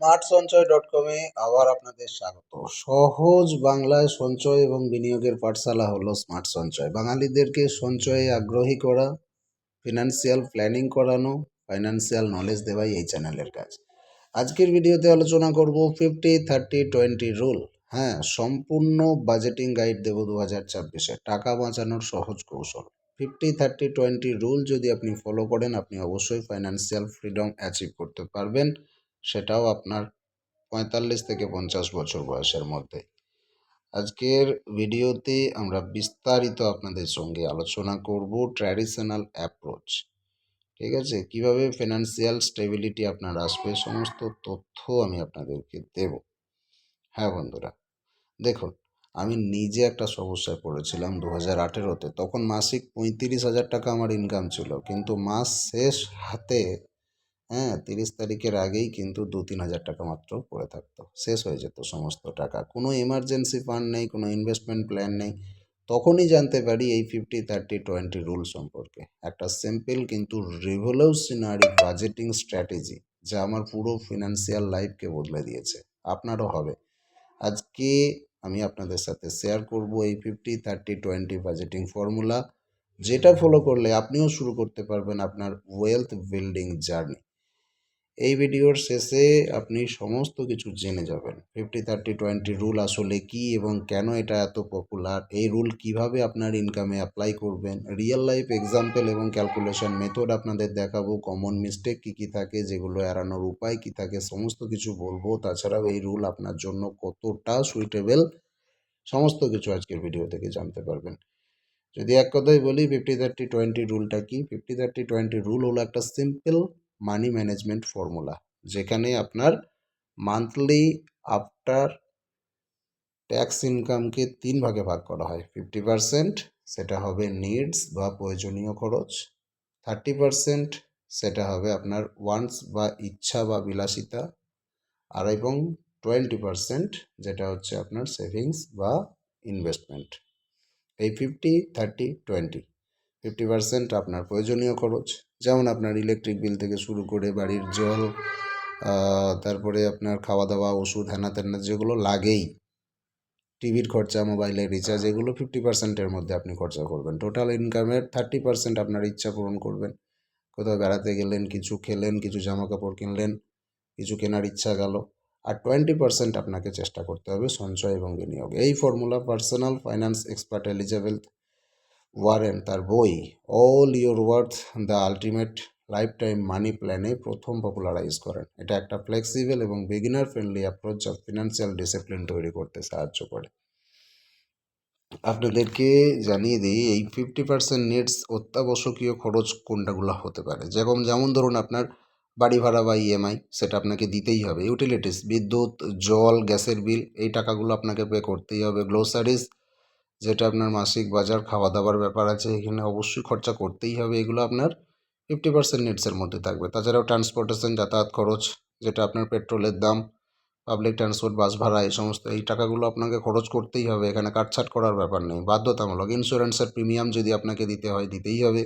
smartsonchoy.com-এ আবার আপনাদের স্বাগত। সহজ বাংলায় সঞ্চয় এবং বিনিয়োগের পাঠশালা হলো স্মার্ট সঞ্চয়। বাঙালিদেরকে সঞ্চয়ে আগ্রহী করা, ফিনান্সিয়াল প্ল্যানিং করানো, ফাইন্যান্সিয়াল নলেজ দেওয়াই এই চ্যানেলের কাজ। আজকের ভিডিওতে আলোচনা করব 50-30-20 রুল। হ্যাঁ, সম্পূর্ণ বাজেটিং গাইড দেবো 2024-এ টাকা বাঁচানোর সহজ কৌশল। 50-30-20 রুল যদি আপনি ফলো করেন, আপনি অবশ্যই ফাইন্যান্সিয়াল ফ্রিডম অ্যাচিভ করতে পারবেন, সেটাও আপনার 45 থেকে 50 বছর বয়সের মধ্যে। আজকের ভিডিওতে আমরা বিস্তারিত আপনাদের সঙ্গে আলোচনা করব ট্র্যাডিশনাল অ্যাপ্রোচ। ঠিক আছে, কিভাবে ফিনান্সিয়াল স্টেবিলিটি আপনার আসবে, সমস্ত তথ্য আমি আপনাদেরকে দেব। হ্যাঁ বন্ধুরা, দেখুন, আমি নিজে একটা সমস্যায় পড়েছিলাম 2018-তে। তখন মাসিক 35,000 টাকা আমার ইনকাম ছিল, কিন্তু মাস শেষ হাতে 30 তারিখের আগেই কিন্তু 2-3 হাজার টাকা মাত্র পড়ে থাকতো, শেষ হয়ে যেত সমস্ত টাকা। কোনো এমার্জেন্সি ফান্ড নেই, কোনো ইনভেস্টমেন্ট প্ল্যান নেই। তখনই জানতে পারি এই 50-30-20 রুল সম্পর্কে, একটা সিম্পল কিন্তু রিভলিউশনারি বাজেটিং স্ট্র্যাটেজি, যা আমার পুরো ফিনান্সিয়াল লাইফকে বদলে দিয়েছে। আপনারও হবে। আজকে আমি আপনাদের সাথে শেয়ার করব এই 50-30-20 বাজেটিং ফর্মুলা, যেটা ফলো করলে আপনিও শুরু করতে পারবেন আপনার ওয়েলথ বিল্ডিং জার্নি। এই ভিডিওর শেষে আপনি সমস্ত কিছু জেনে যাবেন। 50-30-20 রুল আসলে কি এবং কেন এটা এত পপুলার, এই রুল কিভাবে আপনার ইনকামে অ্যাপ্লাই করবেন, রিয়েল লাইফ এক্সাম্পল এবং ক্যালকুলেশন মেথড আপনাদের দেখাবো, কমন মিস্টেক কী কী থাকে, যেগুলো এড়ানোর উপায় কী থাকে, সমস্ত কিছু বলবো। তাছাড়াও এই রুল আপনার জন্য কতটা সুইটেবল, সমস্ত কিছু আজকের ভিডিও থেকে জানতে পারবেন। যদি এক কথায় বলি, 50-30-20 রুলটা কি? 50-30-20 রুল হলো একটা সিম্পল মানি ম্যানেজমেন্ট ফর্মুলা, যেখানে আপনার মান্থলি আফটার ট্যাক্স ইনকামকে 3 ভাগে ভাগ করা হয়। 50% সেটা হবে নিডস বা প্রয়োজনীয় খরচ, 30% সেটা হবে আপনার ওয়ান্টস বা ইচ্ছা বা বিলাসিতা, আর এবং 20% যেটা হচ্ছে আপনার সেভিংস বা ইনভেস্টমেন্ট। এই 50-30-20, 50% আপনার প্রয়োজনীয় খরচ, যেমন আপনার ইলেকট্রিক বিল থেকে শুরু করে বাড়ির জল, তারপরে আপনার খাওয়া দাওয়া, ওষুধ, হ্যানা ত্যানা যেগুলো লাগেই, টিভির খরচা, মোবাইলের রিচার্জ, এগুলো 50%-এর মধ্যে আপনি খরচা করবেন। টোটাল ইনকামের 30% আপনার ইচ্ছা পূরণ করবেন। কোথাও বেড়াতে গেলেন, কিছু খেলেন, কিছু জামা কাপড় কিনলেন, কিছু কেনার ইচ্ছা গেল, আর 20% আপনাকে চেষ্টা করতে হবে সঞ্চয় এবং বিনিয়োগ। এই formula personal finance expert Elizabeth Warren তার বই all your worth the ultimate life time মানি প্ল্যানে প্রথম পপুলারাইজ করেন। এটা একটা ফ্লেক্সিবল এবং বিগিনার ফ্রেন্ডলি অ্যাপ্রোচ, যা ফিনান্সিয়াল ডিসিপ্লিন তৈরি করতে সাহায্য করে। আপনাদেরকে জানিয়ে দিই, এই 50% নিডস অত্যাবশ্যকীয় খরচ কোনটাগুলো হতে পারে। যেমন ধরুন, আপনার বাড়ি ভাড়া বা ইএমআই, সেটা আপনাকে দিতেই হবে। ইউটিলিটিস, বিদ্যুৎ, জল, গ্যাসের বিল, এই টাকাগুলো আপনাকে পে করতেই হবে। গ্লোসারিজ, যেটা আপনার মাসিক বাজার, খাওয়া দাওয়ার ব্যাপার আছে, এখানে অবশ্যই খরচা করতেই হবে। এগুলো আপনার 50% নিডসের মধ্যে থাকবে। তাছাড়াও ট্রান্সপোর্টেশন, যাতায়াত খরচ, যেটা আপনার পেট্রোলের দাম, পাবলিক ট্রান্সপোর্ট, বাস ভাড়া, এই সমস্ত এই টাকাগুলো আপনাকে খরচ করতেই হবে। এখানে কাটছাট করার ব্যাপার নেই, বাধ্যতামূলক। ইন্স্যুরেন্সের প্রিমিয়াম যদি আপনাকে দিতে হয়, দিতেই হবে।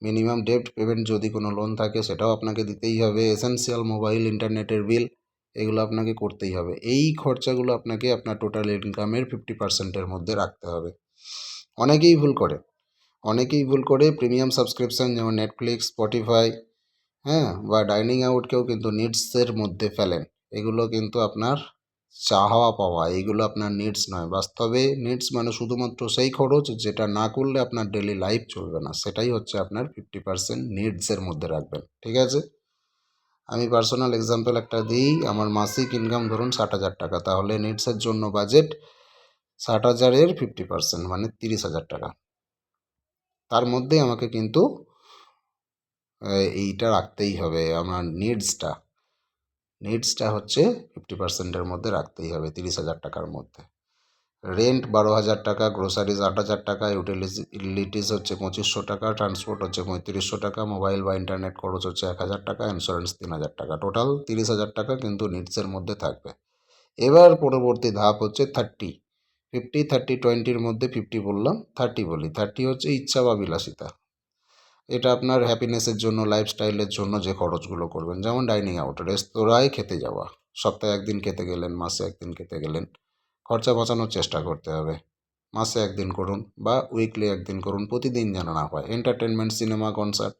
মিনিমাম ডেট পেমেন্ট যদি কোনো লোন থাকে, সেটাও আপনাকে দিতেই হবে। এসেনশিয়াল মোবাইল, ইন্টারনেটের বিল, এগুলো আপনাকে করতেই হবে। এই খরচাগুলো আপনাকে আপনার টোটাল ইনকামের 50%-এর মধ্যে রাখতে হবে। অনেকেই ভুল করে প্রিমিয়াম সাবস্ক্রিপশন, যেমন নেটফ্লিক্স, স্পটিফাই, বা ডাইনিং আউটকেও কিন্তু নিডসের মধ্যে ফেলেন। এগুলো কিন্তু আপনার চাওয়া পাওয়া, এগুলো আপনার নিডস নয়। বাস্তবে নিডস মানে শুধুমাত্র সেই খরচ যেটা না করলে আপনার ডেলি লাইফ চলবে না, সেটাই হচ্ছে আপনার 50% নিডসের মধ্যে রাখবেন। ঠিক আছে, আমি পার্সোনাল এক্সাম্পল একটা দিই। আমার মাসিক ইনকাম ধরুন 60,000 টাকা, তাহলে নিডসের জন্য বাজেট 60,000-এর 50% মানে 30,000 টাকা। তার মধ্যে আমাকে কিন্তু এইটা রাখতেই হবে, আমার নিডসটা হচ্ছে 50%-এর মধ্যে রাখতেই হবে, 30,000 টাকার মধ্যে। রেন্ট 12,000 টাকা, গ্রোসারিজ 8,000 টাকা, ইউটিলিটিস হচ্ছে 2,500 টাকা, ট্রান্সপোর্ট হচ্ছে 3,500 টাকা, মোবাইল বা ইন্টারনেট খরচ হচ্ছে 1,000 টাকা, ইন্স্যুরেন্স 3,000 টাকা। টোটাল 30,000 টাকা কিন্তু নিডসের মধ্যে থাকবে। এবার পরবর্তী ধাপ হচ্ছে 30, 50-30-20-র মধ্যে 50 বললাম, 30 বলি। 30 হচ্ছে ইচ্ছা বা বিলাসিতা। এটা আপনার হ্যাপিনেসের জন্য, লাইফস্টাইলের জন্য যে খরচগুলো করবেন, যেমন ডাইনিং আউট, রেস্তোরাঁয় খেতে যাওয়া, সপ্তাহে একদিন খেতে গেলেন, মাসে একদিন খেতে গেলেন, খরচা বাঁচানোর চেষ্টা করতে হবে। মাসে একদিন করুন বা উইকলি একদিন করুন, প্রতিদিন যেন না হয়। এন্টারটেনমেন্ট, সিনেমা, কনসার্ট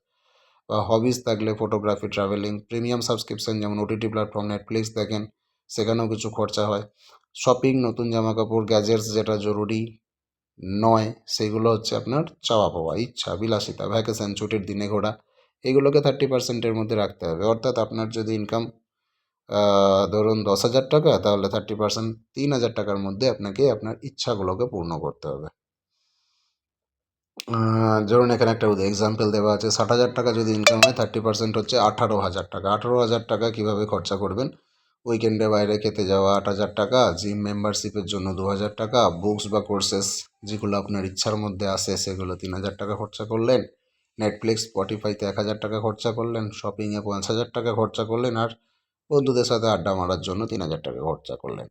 বা হবিস থাকলে ফটোগ্রাফি, ট্রাভেলিং, প্রিমিয়াম সাবস্ক্রিপশন যেমন ওটিটি প্ল্যাটফর্ম, নেটফ্লিক্স দেখেন, সেখানেও কিছু খরচা হয়। শপিং, নতুন জামা কাপড়, গ্যাজেটস যেটা জরুরি নয় সেগুলো হচ্ছে আপনার চাওয়া পাওয়া, ইচ্ছা, বিলাসিতা, ভ্যাকেশন, ছুটির দিনে ঘোরা, এগুলোকে 30%-এর মধ্যে রাখতে হবে। অর্থাৎ আপনার যদি ইনকাম ধরুন 10,000 টাকা, তাহলে 30%, 3,000 টাকার মধ্যে আপনাকে আপনার ইচ্ছাগুলোকে পূর্ণ করতে হবে। ধরুন এখানে একটা এক্সাম্পল দেওয়া আছে, 60,000 টাকা যদি ইনকাম হয়, 30% হচ্ছে 18,000 টাকা। 18,000 টাকা কীভাবে খরচা করবেন? উইকেন্ডে বাইরে খেতে যাওয়া 8,000 টাকা, জিম মেম্বারশিপের জন্য 2,000 টাকা, বুকস বা কোর্সেস যেগুলো আপনার ইচ্ছার মধ্যে আসে সেগুলো 3,000 টাকা খরচা করলেন, নেটফ্লিক্স, স্পটিফাইতে 1,000 টাকা খরচা করলেন, শপিংয়ে 5,000 টাকা খরচা করলেন, আর বন্ধুদের সাথে আড্ডা মারার জন্য 3,000 টাকা খরচা করলেন।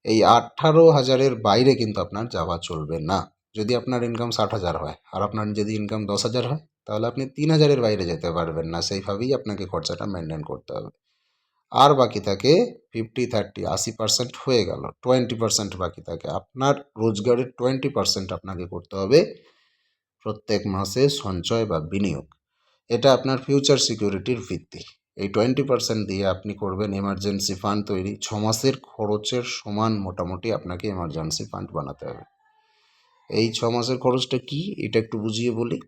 এই 18,000-এর বাইরে কিন্তু আপনার যাওয়া চলবে না। যদি আপনার ইনকাম 60,000 হয় আর আপনার যদি ইনকাম 10,000 হয়, তাহলে আপনি 3,000-এর বাইরে যেতে পারবেন না। সেইভাবেই আপনাকে খরচাটা মেনটেন করতে হবে। আর বাকি থাকে 50-30, 80% হয়ে গেল, 20% বাকি থাকে। আপনার রোজগারের 20% আপনাকে করতে হবে প্রত্যেক মাসে সঞ্চয় বা বিনিয়োগ। এটা আপনার ফিউচার সিকিউরিটির ভিত্তি। এই 20% দিয়ে আপনি করবেন এমার্জেন্সি ফান্ড তৈরি। 6 মাসের খরচের সমান মোটামুটি আপনাকে এমার্জেন্সি ফান্ড বানাতে হবে। এই 6 মাসের খরচটা কি, এটা একটু বুঝিয়ে বলি।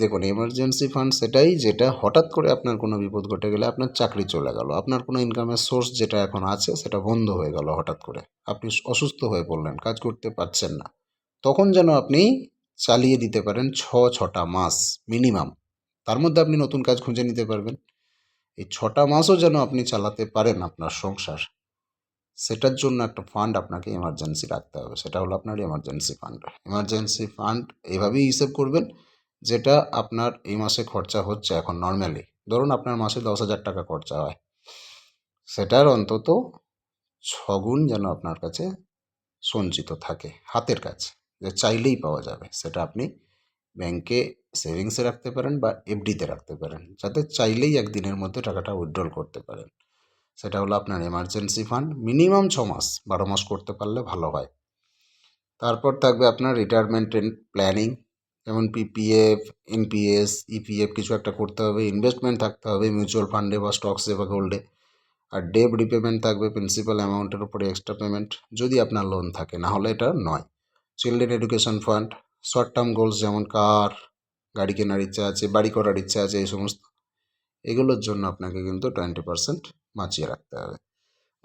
দেখুন, এমার্জেন্সি ফান্ড সেটাই যেটা হঠাৎ করে আপনার কোনো বিপদ ঘটে গেলে, আপনার চাকরি চলে গেল, আপনার কোনো ইনকামের সোর্স যেটা এখন আছে সেটা বন্ধ হয়ে গেল হঠাৎ করে, আপনি অসুস্থ হয়ে পড়লেন, কাজ করতে পারছেন না, তখন যেন আপনি চালিয়ে দিতে পারেন 6টা মাস মিনিমাম। তার মধ্যে আপনি নতুন কাজ খুঁজে নিতে পারবেন। এই 6টা মাসও যেন আপনি চালাতে পারেন আপনার সংসার, সেটার জন্য একটা ফান্ড আপনাকে এমার্জেন্সি রাখতে হবে। সেটা হলো আপনার এমার্জেন্সি ফান্ড। এমার্জেন্সি ফান্ড এইভাবেই হিসেব করবেন, যেটা আপনার এই মাসে খরচা হচ্ছে এখন নর্মালি, ধরুন আপনার মাসে 10,000 টাকা খরচা হয়, সেটার অন্তত 6 গুণ যেন আপনার কাছে সঞ্চিত থাকে হাতের কাছে, যে চাইলেই পাওয়া যাবে। সেটা আপনি ব্যাংকে সেভিংসে রাখতে পারেন বা এফডিতে রাখতে পারেন, যাতে চাইলেই একদিনের মধ্যে টাকাটা উইথড্রল করতে পারেন। সেটা হলো আপনার এমার্জেন্সি ফান্ড। মিনিমাম 6 মাস, 12 মাস করতে পারলে ভালো হয়। তারপর থাকবে আপনার রিটায়ারমেন্ট প্ল্যানিং, যেমন পিপিএফ, এনপিএস, ইপিএফ কিছু একটা করতে হবে। ইনভেস্টমেন্ট থাকতে হবে মিউচুয়াল ফান্ডে বা স্টকসে বা গোল্ডে। আর ডেট রিপেমেন্ট থাকবে, প্রিন্সিপাল অ্যামাউন্টের উপরে এক্সট্রা পেমেন্ট যদি আপনার লোন থাকে, না হলে এটা নয়। Children education fund, short term goals যেমন কার, গাড়ি কেনার ইচ্ছা আছে, বাড়ি করার ইচ্ছা আছে, এই সমস্ত, এগুলোর জন্য আপনাকে কিন্তু 20% বাঁচিয়ে রাখতে হবে।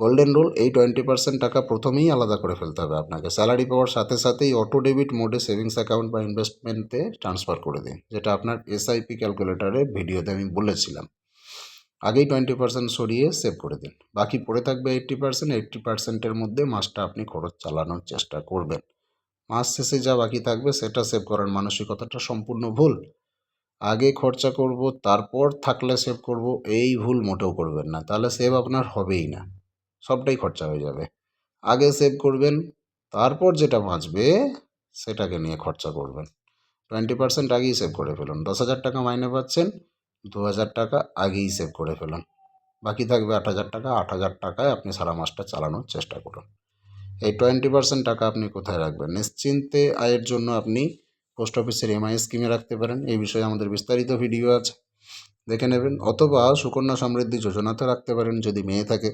গোল্ডেন রুল, এই 20% টাকা প্রথমেই আলাদা করে ফেলতে হবে আপনাকে। স্যালারি পাওয়ার সাথে সাথেই অটো ডেবিট মোডে সেভিংস অ্যাকাউন্ট বা ইনভেস্টমেন্টে ট্রান্সফার করে দিন, যেটা আপনার এসআইপি ক্যালকুলেটারের ভিডিওতে আমি বলেছিলাম। আগেই 20% সরিয়ে সেভ করে দিন, বাকি পড়ে থাকবে 80%। 80%-এর মধ্যে মাসটা আপনি খরচ চালানোর চেষ্টা করবেন। মাস শেষে যা বাকি থাকবে সেটা সেভ করার মানসিকতাটা সম্পূর্ণ ভুল। আগে খরচা করব, তারপর থাকলে সেভ করব, এই ভুল মোটেও করবেন না, তাহলে সেভ আপনার হবেই না, সবটাই খরচা হয়ে যাবে। আগে সেভ করবেন, তারপর যেটা বাঁচবে সেটাকে নিয়ে খরচা করবেন। 20% আগেই সেভ করে ফেলুন। 10,000 টাকা মাইনে পাচ্ছেন, 2,000 টাকা আগেই সেভ করে ফেলুন, বাকি থাকবে 8,000 টাকা। 8,000 টাকায় আপনি সারা মাসটা চালানোর চেষ্টা করুন। এই 20% টাকা আপনি কোথায় রাখবেন? নিশ্চিন্তে আয়ের জন্য আপনি পোস্ট অফিসের এমআই স্কিমে রাখতে পারেন। এই বিষয়ে আমাদের বিস্তারিত ভিডিও আছে, দেখে নেবেন। অথবা সুকন্যা সমৃদ্ধি যোজনাতে রাখতে পারেন যদি মেয়ে থাকে।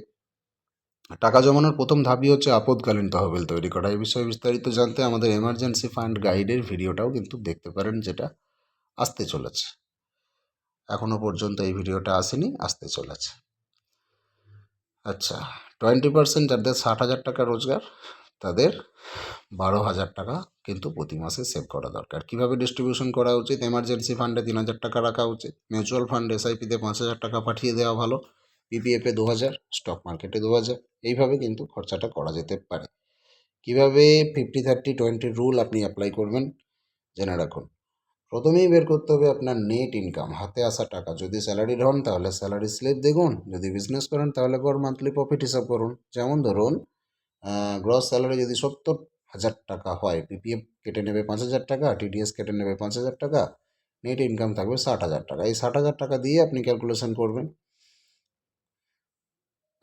টাকা জমানোর প্রথম ধাপই হচ্ছে আপদকালীন তহবিল তৈরি করা। এই বিষয়ে বিস্তারিত জানতে আমাদের এমার্জেন্সি ফান্ড গাইডের ভিডিওটাও কিন্তু দেখতে পারেন, যেটা আসতে চলেছে। এখনও পর্যন্ত এই ভিডিওটা আসেনি, আসতে চলেছে। আচ্ছা, 20% যাদের 60,000 টাকা রোজগার, তাদের 12,000 টাকা কিন্তু প্রতি মাসে সেভ করা দরকার। কিভাবে ডিস্ট্রিবিউশন করা উচিত? এমার্জেন্সি ফান্ডে 3,000 টাকা রাখা উচিত, মিউচুয়াল ফান্ড এসআইপিতে 5,000 টাকা পাঠিয়ে দেওয়া ভালো, পিপিএফে 2,000, স্টক মার্কেটে 2,000। এইভাবে কিন্তু খরচাটা করা যেতে পারে। কিভাবে 50-30-20 রুল আপনি অ্যাপ্লাই করবেন জেনে রাখুন। প্রথমেই বের করতে হবে আপনার নেট ইনকাম, হাতে আসা টাকা। যদি স্যালারিড হন তাহলে স্যালারি স্লিপ দেখুন, যদি বিজনেস করেন তাহলে গড় মান্থলি প্রফিট হিসাব করুন। যেমন ধরুন গ্রস স্যালারি যদি 70,000 টাকা হয়, পিপিএফ কেটে নেবে 5,000 টাকা, টিডিএস কেটে নেবে 5,000 টাকা, নেট ইনকাম থাকবে 60,000 টাকা। এই 60,000 টাকা দিয়ে আপনি ক্যালকুলেশন করবেন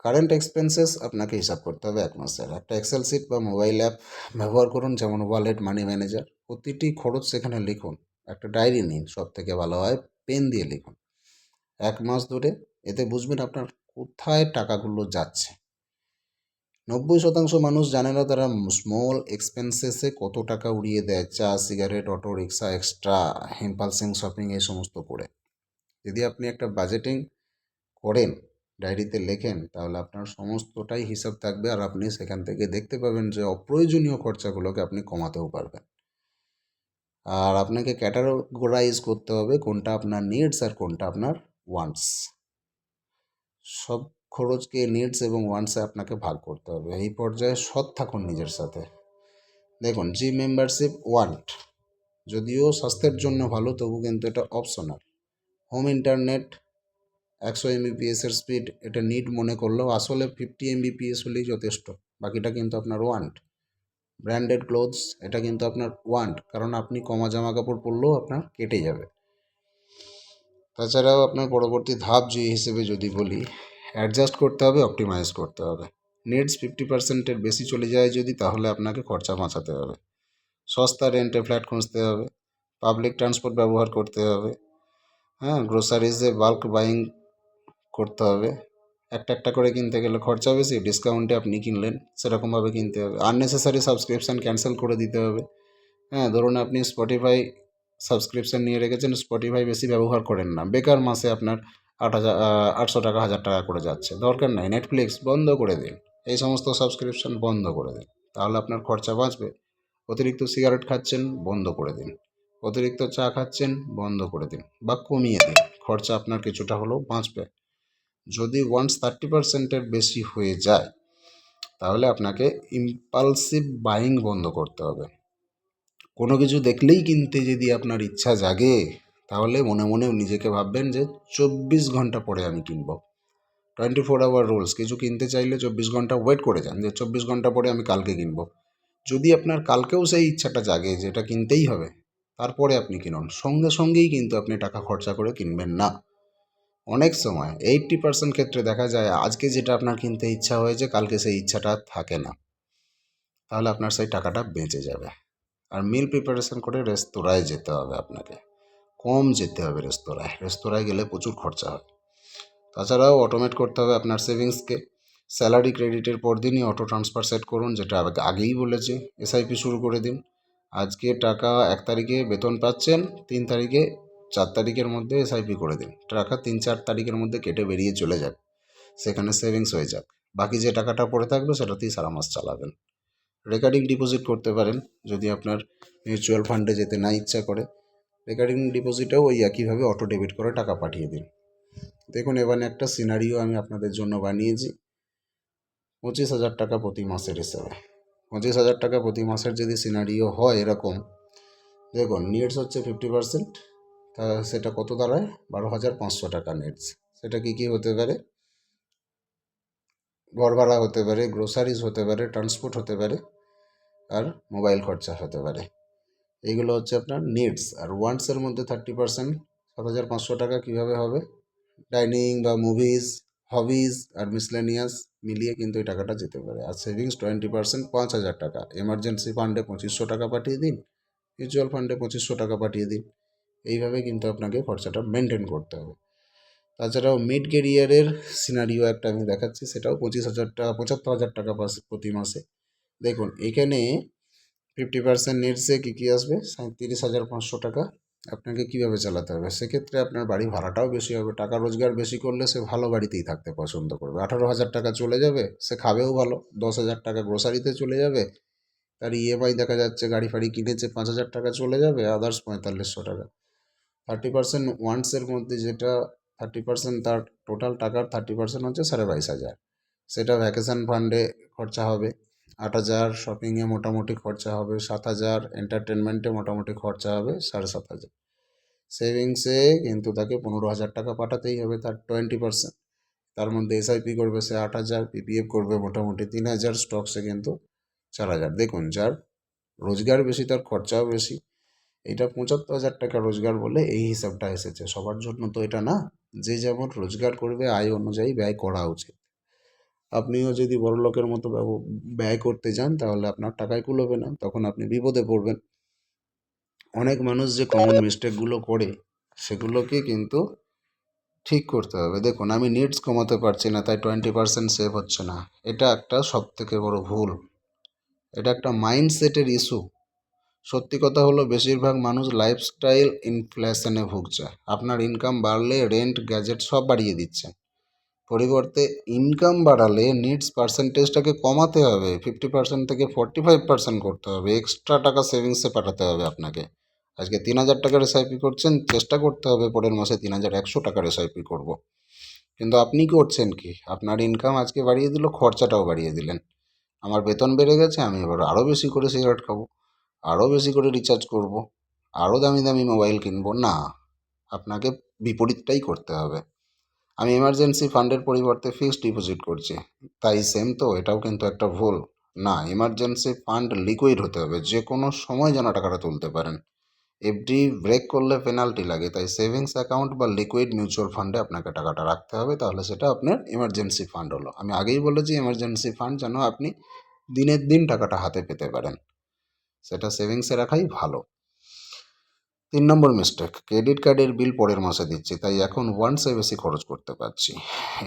কারেন্ট এক্সপেন্সেস আপনাকে হিসাব করতে হবে 1 মাসের। একটা এক্সেল শিট বা মোবাইল অ্যাপ ব্যবহার করুন, যেমন ওয়ালেট, মানি ম্যানেজার। প্রতিটি খরচ সেখানে লিখুন। একটা ডায়েরি নিন, সব থেকে ভালো হয় পেন দিয়ে লিখুন 1 মাস ধরে। এতে বুঝবেন আপনার কোথায় টাকাগুলো যাচ্ছে। 90% মানুষ জানে না তারা স্মল এক্সপেন্সেসে কত টাকা উড়িয়ে দেয়, চা, cigarette, auto rickshaw, extra impulsive shopping, এই সমস্ত করে। যদি আপনি একটা বাজেটিং করেন, ডায়েরিতে লেখেন, তাহলে আপনার সমস্তটাই হিসাব থাকবে, আর আপনি সেখান থেকে দেখতে পাবেন যে অপ্রয়োজনীয় খরচাগুলোকে আপনি কমাতেও পারবেন। আর আপনাকে ক্যাটাগরাইজ করতে হবে কোনটা আপনার নিডস আর কোনটা আপনার ওয়ান্টস। সব খরচকে নিডস এবং ওয়ান্টসে আপনাকে ভাগ করতে হবে। এই পর্যায়ে সৎ থাকুন নিজের সাথে। দেখুন, জিম মেম্বারশিপ ওয়ান্ট, যদিও স্বাস্থ্যের জন্য ভালো, তবু কিন্তু এটা অপশনাল। হোম ইন্টারনেট 100 Mbps-এর স্পিড, এটা নিড মনে করলেও আসলে 50 Mbps হলেই যথেষ্ট। বাকিটা কিন্তু আপনার ওয়ান্ট। ব্র্যান্ডেড ক্লোথস, এটা কিন্তু আপনার ওয়ান্ট, কারণ আপনি কমা জামা কাপড় পরলেও আপনার কেটে যাবে। তাছাড়াও আপনার পরবর্তী ধাপ যে হিসেবে যদি বলি, অ্যাডজাস্ট করতে হবে, অপটিমাইজ করতে হবে। নিডস 50%-এর বেশি চলে যায় যদি, তাহলে আপনাকে খরচা বাঁচাতে হবে। সস্তা রেন্টে ফ্ল্যাট খুঁজতে হবে, পাবলিক ট্রান্সপোর্ট ব্যবহার করতে হবে, হ্যাঁ, গ্রোসারিজে বাল্ক বাইং করতে হবে। একটা একটা করে কিনতে গেলে খরচা বেশি, ডিসকাউন্টে আপনি কিনলেন সেরকমভাবে কিনতে হবে। আননেসেসারি সাবস্ক্রিপশান ক্যান্সেল করে দিতে হবে। হ্যাঁ, ধরুন আপনি স্পটিফাই সাবস্ক্রিপশান নিয়ে রেখেছেন, স্পটিফাই বেশি ব্যবহার করেন না, বেকার মাসে আপনার 800 টাকা 1000 টাকা করে যাচ্ছে, দরকার নাই। নেটফ্লিক্স বন্ধ করে দিন, এই সমস্ত সাবস্ক্রিপশান বন্ধ করে দিন, তাহলে আপনার খরচা বাঁচবে। অতিরিক্ত সিগারেট খাচ্ছেন, বন্ধ করে দিন। অতিরিক্ত চা খাচ্ছেন, বন্ধ করে দিন বা কমিয়ে দিন, খরচা আপনার কিছুটা হলেও বাঁচবে। যদি ওয়ান্স 30%-এর বেশি হয়ে যায়, তাহলে আপনাকে ইম্পালসিভ বাইং বন্ধ করতে হবে। কোনো কিছু দেখলেই কিনতে যদি আপনার ইচ্ছা জাগে, তাহলে মনে মনে নিজেকে ভাববেন যে 24 ঘন্টা পরে আমি কিনব। 24 আওয়ার রুলস, কিছু কিনতে চাইলে 24 ঘন্টা ওয়েট করে যান, যে 24 ঘন্টা পরে আমি কালকে কিনব। যদি আপনার কালকেও সেই ইচ্ছাটা জাগে যে এটা কিনতেই হবে, তারপরে আপনি কিনুন। সঙ্গে সঙ্গেই কিন্তু আপনি টাকা খরচা করে কিনবেন না। অনেক সময় 80% ক্ষেত্রে দেখা যায় আজকে যেটা আপনার কিনতে ইচ্ছা হয়েছে, কালকে সেই ইচ্ছাটা থাকে না, তাহলে আপনার সেই টাকাটা বেঁচে যাবে। আর মিল প্রিপারেশন করে রেস্তোরাঁয় যেতে হবে আপনাকে, কম যেতে হবে রেস্তোরাঁয় গেলে প্রচুর খরচা হয়। তাছাড়াও অটোমেট করতে হবে আপনার সেভিংসকে। স্যালারি ক্রেডিটের পর দিনই অটো ট্রান্সফার সেট করুন, যেটা আগেই বলেছি। এসআইপি শুরু করে দিন। আজকে টাকা 1 তারিখে বেতন পাচ্ছেন, 3 তারিখে 4 তারিখের মধ্যে এসআইপি করে দিন। টাকা 3-4 তারিখের মধ্যে কেটে বেরিয়ে চলে যাক, সেখানে সেভিংস হয়ে যাক। বাকি যে টাকাটা পড়ে থাকবে সেটাতেই সারা মাস চালাবেন। রেকারিং ডিপোজিট করতে পারেন যদি আপনার মিউচুয়াল ফান্ডে যেতে না ইচ্ছা করে। রেকারিং ডিপোজিটেও ওই একইভাবে অটো ডেবিট করে টাকা পাঠিয়ে দিন। দেখুন, এবার একটা সিনারিও আমি আপনাদের জন্য বানিয়েছি। 25,000 টাকা প্রতি মাসের হিসাবে। 25,000 টাকা প্রতি মাসের যদি সিনারিও হয় এরকম, দেখুন নিডস হচ্ছে 50%, তা সেটা কত দাঁড়ায়? 12,500 টাকা নিডস। সেটা কি হতে পারে? ঘর ভাড়া হতে পারে, গ্রোসারিজ হতে পারে, ট্রান্সপোর্ট হতে পারে, আর মোবাইল খরচা হতে পারে। এইগুলো হচ্ছে আপনার নিডস। আর ওয়ান্টসের মধ্যে 30%, 7,500 টাকা কীভাবে হবে? ডাইনিং বা মুভিজ, হবিজ আর মিসলেনিয়াস মিলিয়ে কিন্তু এই টাকাটা যেতে পারে। আর সেভিংস 20%, 5,000 টাকা। এমার্জেন্সি ফান্ডে 2500 টাকা পাঠিয়ে দিন, মিউচুয়াল ফান্ডে 2500 টাকা পাঠিয়ে দিন। এইভাবে কিন্তু আপনাকে খরচাটা মেনটেন করতে হবে। তাছাড়াও মিড কেরিয়ারের সিনারিও একটা আমি দেখাচ্ছি, সেটাও 25,000 টাকা, 75,000 টাকা প্রতি মাসে। দেখুন এখানে 50% নিডসে কী আসবে? 37,500 টাকা আপনাকে কীভাবে চালাতে হবে? সেক্ষেত্রে আপনার বাড়ি ভাড়াটাও বেশি হবে। টাকা রোজগার বেশি করলে সে ভালো বাড়িতেই থাকতে পছন্দ করবে। 18,000 টাকা চলে যাবে, সে খাবেও ভালো। 10,000 টাকা গ্রোসারিতে চলে যাবে, তার ইএমআই দেখা যাচ্ছে, গাড়ি ফাড়ি কিনেছে, 5,000 টাকা চলে যাবে, আদার্স 4500 টাকা। 30% ওয়ান্টসের মধ্যে যেটা, 30% তার টোটাল টাকার 30% হচ্ছে 22,500। সেটা ভ্যাকেশন ফান্ডে খরচা হবে 8,000, শপিংয়ে মোটামুটি খরচা হবে 7,000, এন্টারটেনমেন্টে মোটামুটি খরচা হবে 7,500। সেভিংসে কিন্তু তাকে 15,000 টাকা পাঠাতেই হবে, তার 20%। তার মধ্যে এসআইপি করবে সে 8,000, পিপিএফ করবে মোটামুটি 3,000, স্টকসে কিন্তু 4,000। দেখুন, যার রোজগার বেশি তার খরচাও বেশি। এটা 75,000 টাকা রোজগার বলে এই হিসাবটা এসেছে। সবার জন্য তো এটা না, যে যেমন রোজগার করবে আয় অনুযায়ী ব্যয় করা উচিত। আপনিও যদি বড়লোকের মতো ব্যয় করতে যান তাহলে আপনার টাকায় কুলোবে না, তখন আপনি বিপদে পড়বেন। অনেক মানুষ যে কমন মিস্টেকগুলো করে সেগুলোকে কিন্তু ঠিক করতে হবে। দেখুন, আমি নিডস কমাতে পারছি না তাই 20% সেভ হচ্ছে না, এটা একটা সব থেকে বড় ভুল। এটা একটা মাইন্ডসেটের ইস্যু। সত্যি কথা হলো বেশিরভাগ মানুষ লাইফস্টাইল ইনফ্লেশনে ভুগছে। আপনার ইনকাম বাড়লে রেন্ট, গ্যাজেট সব বাড়িয়ে দিচ্ছেন। পরিবর্তে ইনকাম বাড়ালে নিডস পার্সেন্টেজটাকে কমাতে হবে, 50% থেকে 45% করতে হবে। এক্সট্রা টাকা সেভিংসে পাঠাতে হবে আপনাকে। আজকে 3,000 টাকার এসআইপি করছেন, চেষ্টা করতে হবে পরের মাসে 3,100 টাকার এসআইপি করব। কিন্তু আপনি করছেন কি, আপনার ইনকাম আজকে বাড়িয়ে দিল, খরচাটাও বাড়িয়ে দিলেন। আমার বেতন বেড়ে গেছে, আমি এবার আরও বেশি করে সিগারেট খাবো, আরও বেশি করে রিচার্জ করব, আরও দামি দামি মোবাইল কিনবো। না, আপনাকে বিপরীতটাই করতে হবে। আমি এমার্জেন্সি ফান্ডের পরিবর্তে ফিক্সড ডিপোজিট করছি, তাই সেম তো, এটাও কিন্তু একটা ভুল। না, এমার্জেন্সি ফান্ড লিকুইড হতে হবে, যে কোনো সময় যেন টাকাটা তুলতে পারেন। এফডি ব্রেক করলে পেনাল্টি লাগে, তাই সেভিংস অ্যাকাউন্ট বা লিকুইড মিউচুয়াল ফান্ডে আপনাকে টাকাটা রাখতে হবে, তাহলে সেটা আপনার এমার্জেন্সি ফান্ড হলো। আমি আগেই বলেছি এমার্জেন্সি ফান্ড যেন আপনি দিনের দিন টাকাটা হাতে পেতে পারেন, সেটা সেভিংসে রাখাই ভালো। 3 নম্বর মিস্টেক, ক্রেডিট কার্ডের বিল পরের মাসে দিচ্ছি তাই এখন ওয়ান্সে বেশি খরচ করতে পারছি।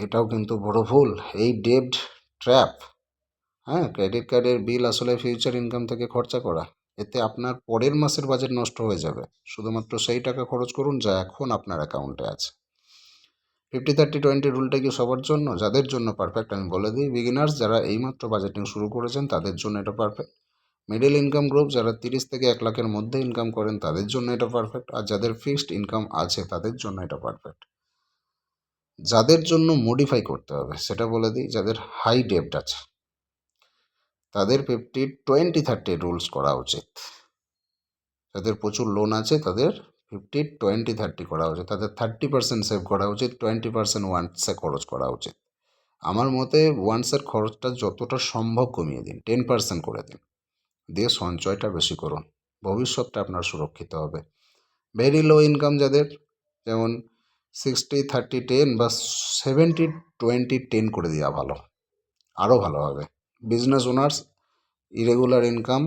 এটাও কিন্তু বড় ভুল, এই ডেট ট্র্যাপ। হ্যাঁ, ক্রেডিট কার্ডের বিল আসলে ফিউচার ইনকাম থেকে খরচা করা। এতে আপনার পরের মাসের বাজেট নষ্ট হয়ে যাবে। শুধুমাত্র সেই টাকা খরচ করুন যা এখন আপনার অ্যাকাউন্টে আছে। 50-30-20 রুলটা কি সবার জন্য? যাদের জন্য পারফেক্ট আমি বলে দিই, বিগিনার্স যারা এইমাত্র বাজেটিং শুরু করেছেন তাদের জন্য এটা পারফেক্ট। মিডল ইনকাম গ্রুপ যারা 30 থেকে 1 লাখের মধ্যে ইনকাম করেন তাদের জন্য এটা পারফেক্ট। আর যাদের ফিক্সড ইনকাম আছে তাদের জন্য এটা পারফেক্ট। যাদের জন্য মডিফাই করতে হবে সেটা বলে দিই, যাদের হাই ডেপ্ট আছে তাদের 50-20-30 রুলস করা উচিত। যাদের প্রচুর লোন আছে তাদের 50-20-30 করা উচিত। তাদের 30% সেভ করা উচিত, 20% ওয়ান্সে খরচ করা উচিত। আমার মতে ওয়ান্সের খরচটা যতটা সম্ভব কমিয়ে দিন, 10% করে দিন, দিয়ে সঞ্চয়টা বেশি করুন। ভবিষ্যৎটা আপনার সুরক্ষিত হবে। ভেরি লো ইনকাম যাদের, যেমন 60-30-10 বা 70-20-10 করে দেওয়া ভালো, আরও ভালো হবে। বিজনেস ওনার্স ইরেগুলার ইনকাম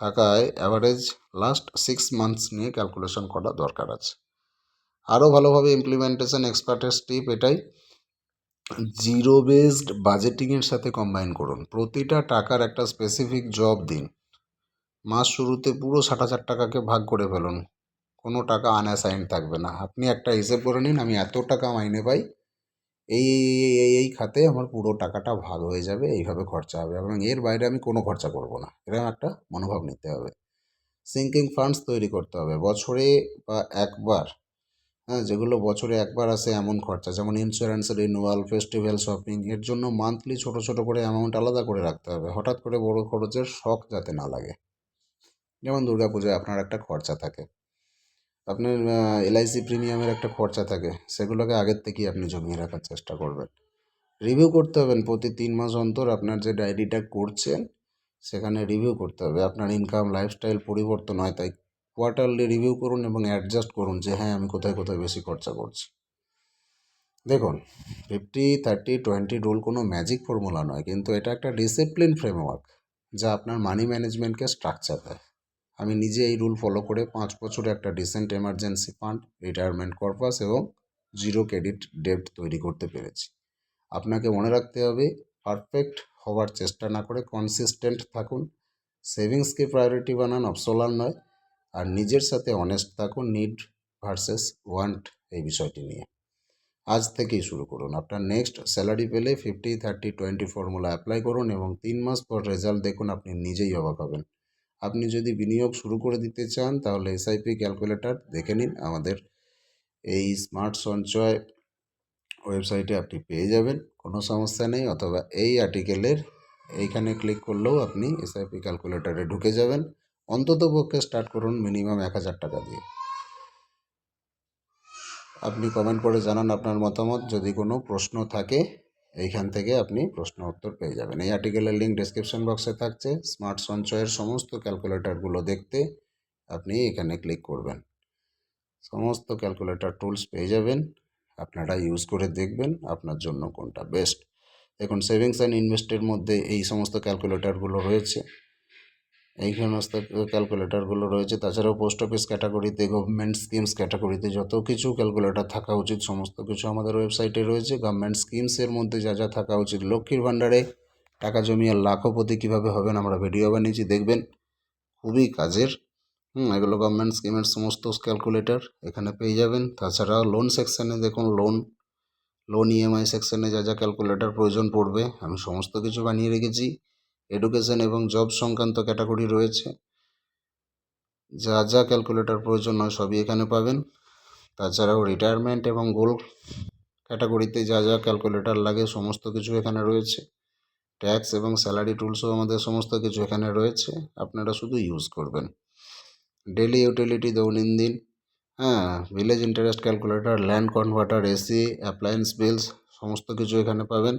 থাকায় অ্যাভারেজ লাস্ট 6 মান্থস নিয়ে ক্যালকুলেশন করা দরকার আছে। আরও ভালোভাবে ইমপ্লিমেন্টেশন এক্সপার্টের টিপ এটাই, জিরো বেসড বাজেটিংয়ের সাথে কম্বাইন করুন। প্রতিটা টাকার একটা স্পেসিফিক জব দিন। মাস শুরুতে পুরো 60,000 টাকাকে ভাগ করে ফেলুন, কোনো টাকা আনঅ্যাসাইন্ড থাকবে না। আপনি একটা হিসেব করে নিন, আমি এত টাকা মাইনে পাই, এই এই এই এই এই খাতে আমার পুরো টাকাটা ভাগ হয়ে যাবে, এইভাবে খরচা হবে এবং এর বাইরে আমি কোনো খরচা করব না, এরকম একটা মনোভাব নিতে হবে। সিঙ্কিং ফান্ডস তৈরি করতে হবে বছরে বা একবার। হ্যাঁ, যেগুলো বছরে একবার আসে এমন খরচা, যেমন ইন্স্যুরেন্স রিনিউয়াল, ফেস্টিভ্যাল শপিং, এর জন্য মান্থলি ছোট ছোট করে অ্যামাউন্ট আলাদা করে রাখতে হবে। হঠাৎ করে বড় খরচের শখ যাতে না লাগে। যেমন দুর্গাপূজায় আপনার একটা খরচা থাকে, আপনার এলআইসি প্রিমিয়ামের একটা খরচা থাকে, সেগুলোকে আগের থেকেই আপনি জমিয়ে রাখার চেষ্টা করবেন। রিভিউ করতে হবেন প্রতি 3 মাস অন্তর, আপনার যে ডায়েরিটা করছেন সেখানে রিভিউ করতে হবে। আপনার ইনকাম লাইফস্টাইল পরিবর্তন হয়, তাই কোয়ার্টারলি রিভিউ করুন এবং অ্যাডজাস্ট করুন যে হ্যাঁ আমি কোথায় কোথায় বেশি খরচা করছি। দেখুন, 50-30-20 রুল কোনো ম্যাজিক ফর্মুলা নয়, কিন্তু এটা একটা ডিসিপ্লিন ফ্রেমওয়ার্ক যা আপনার মানি ম্যানেজমেন্টকে স্ট্রাকচার দেয়। আমি নিজে এই রুল ফলো করে 5 বছরে একটা decent emergency fund, retirement corpus এবং জিরো ক্রেডিট ডেপ্ট তৈরি করতে পেরেছি। আপনাকে মনে রাখতে হবে, পারফেক্ট হওয়ার চেষ্টা না করে কনসিস্টেন্ট থাকুন, সেভিংসকে প্রায়োরিটি বানান, অপশনাল নয়, আর নিজের সাথে অনেস্ট থাকুন নিড ভার্সেস ওয়ান্ট এই বিষয়টি নিয়ে। আজ থেকেই শুরু করুন। আপনার নেক্সট স্যালারি পেলে 50-30-20 ফর্মুলা অ্যাপ্লাই করুন এবং 3 মাস পর রেজাল্ট দেখুন, আপনি নিজেই অবাক হবেন। আপনি যদি বিনিয়োগ শুরু করে দিতে চান তাহলে এসআইপি ক্যালকুলেটর দেখে নিন, আমাদের এই স্মার্ট সঞ্চয় ওয়েবসাইটে আপনি পেয়ে যাবেন, কোনো সমস্যা নেই। অথবা এই আর্টিকেলের এইখানে ক্লিক করলেও আপনি এসআইপি ক্যালকুলেটরে ঢুকে যাবেন। অন্তত পক্ষে স্টার্ট করুন মিনিমাম 1,000 টাকা দিয়ে। আপনি কমেন্ট করে জানান আপনার মতামত। যদি কোনো প্রশ্ন থাকে এইখান থেকে আপনি প্রশ্ন উত্তর পেয়ে যাবেন। এই আর্টিকেলের লিঙ্ক ডেসক্রিপশন বক্সে থাকছে। স্মার্ট সঞ্চয়ের সমস্ত ক্যালকুলেটরগুলো দেখতে আপনি এখানে ক্লিক করবেন, সমস্ত ক্যালকুলেটর টুলস পেয়ে যাবেন। আপনারা ইউজ করে দেখবেন আপনার জন্য কোনটা বেস্ট। দেখুন সেভিংস অ্যান্ড ইনভেস্টের মধ্যে এই সমস্ত ক্যালকুলেটরগুলো রয়েছে, এই সমস্ত ক্যালকুলেটরগুলো রয়েছে। তাছাড়াও পোস্ট অফিস ক্যাটাগরিতে, গভর্নমেন্ট স্কিমস ক্যাটাগরিতে যত কিছু ক্যালকুলেটর থাকা উচিত সমস্ত কিছু আমাদের ওয়েবসাইটে রয়েছে। গভর্নমেন্ট স্কিমসের মধ্যে যা যা থাকা উচিত, লক্ষ্মীর ভাণ্ডারে টাকা জমিয়ে লাখপতি কীভাবে হবেন আমরা ভিডিও বানিয়েছি, দেখবেন, খুবই কাজের। এগুলো গভর্নমেন্ট স্কিমের সমস্ত ক্যালকুলেটর এখানে পেয়ে যাবেন। তাছাড়াও লোন সেকশানে দেখুন, লোন ইএমআই সেকশানে যা যা ক্যালকুলেটর প্রয়োজন পড়বে আমি সমস্ত কিছু বানিয়ে রেখেছি। এডুকেশন এবং জব সংক্রান্ত ক্যাটাগরি রয়েছে, যা যা ক্যালকুলেটর প্রয়োজন হয় সবই এখানে পাবেন। তাছাড়াও রিটায়ারমেন্ট এবং গোল ক্যাটাগরিতে যা যা ক্যালকুলেটর লাগে সমস্ত কিছু এখানে রয়েছে। ট্যাক্স এবং স্যালারি টুলসও আমাদের সমস্ত কিছু এখানে রয়েছে, আপনারা শুধু ইউজ করবেন। ডেলি ইউটিলিটি দৈনন্দিন, village interest calculator, land converter, AC, appliance bills সমস্ত কিছু এখানে পাবেন।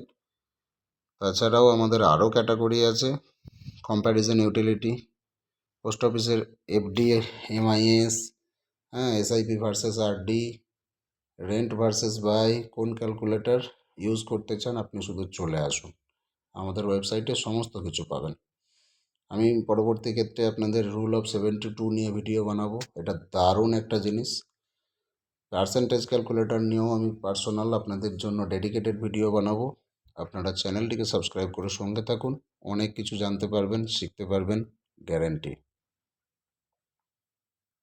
তাছাড়াও আমাদের আরও ক্যাটাগরি আছে, কম্প্যারিজন ইউটিলিটি, পোস্ট অফিসের FD, MIS, SIP versus RD, rent versus buy, কোন ক্যালকুলেটর ইউজ করতে চান আপনি শুধু চলে আসুন, আমাদের ওয়েবসাইটে সমস্ত কিছু পাবেন। আমি পরবর্তী ক্ষেত্রে আপনাদের রুল অফ 72 নিয়ে ভিডিও বানাবো, এটা দারুণ একটা জিনিস। পার্সেন্টেজ ক্যালকুলেটর নিয়েও আমি পার্সোনাল আপনাদের জন্য ডেডিকেটেড ভিডিও বানাবো। আপনারা চ্যানেলটিকে সাবস্ক্রাইব করে সঙ্গে থাকুন, অনেক কিছু জানতে পারবেন, শিখতে পারবেন, গ্যারান্টি।